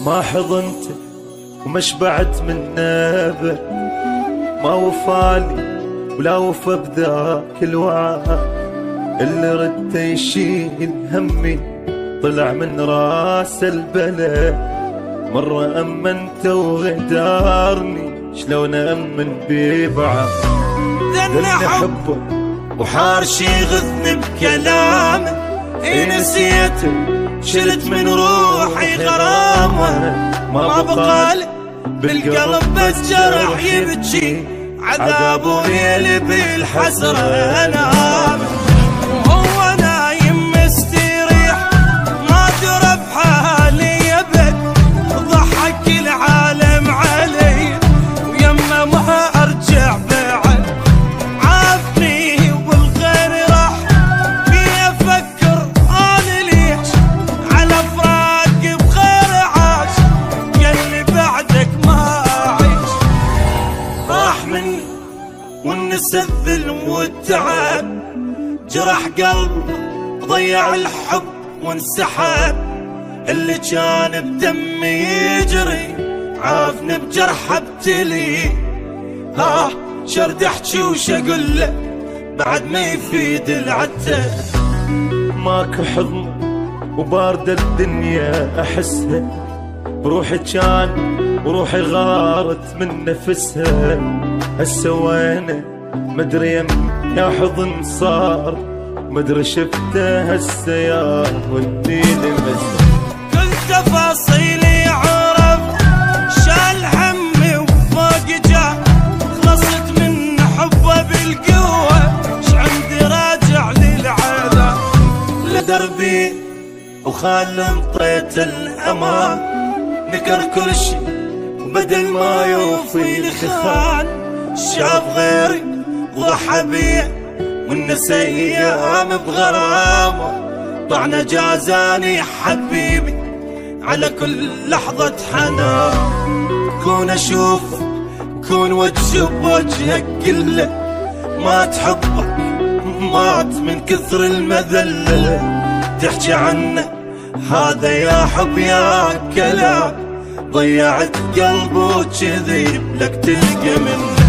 ما حضنت وما شبعت من نابه، ما وفالي ولا وفى بذاك الوعد، اللي رد يشيل همي طلع من راس البلد. مرة أمنت وغدارني شلون أمن ببعض، ذن حبه وحارش يغثني بكلامه، نسيته شلت من روحي غرامه، ما بقالي بالقلب بس جرح يبكي، عذاب وليل بالحسرة انامه. وهو نايم مستريح ما درى بحالي ابد، ضحك العالم علي ويما ما ارجع بعد، عافني والغير راح في افكر انا ليش، على فراق بخير عاش يلي بعدك ما اعيش. راح مني والنسى الذل والتعب، جرح قلبي ضيع الحب وانسحب، اللي كان بدمي يجري عافني بجرح ابتلي. شرد احكي وش اقول له بعد ما يفيد العتاب، ماكو حضن وباردة الدنيا احسها، بروحي كان وروحي غارت من نفسها. هسه وينه مدري يا حضن صار، مدري شفته هسه يا وديني بس، كل تفاصيلي عرف شال همي وفوق جاه، خلصت من حبه بالقوه شعندي راجع للعذاب، لدربي وخال انطيت الامان، نكر كل شي وبدل ما يوفي الخان، شاف غيري وضحى بيه والنسى ايام بغرامه، طعنا جازاني حبيبي على كل لحظة حنان. كون اشوفك كون وجه بوجهك كله، ما تحبك مات من كثر المذلة، تحكي عنه هذا يا حب يا كلام، ضيعت قلبه وكذب لك تلقى منه.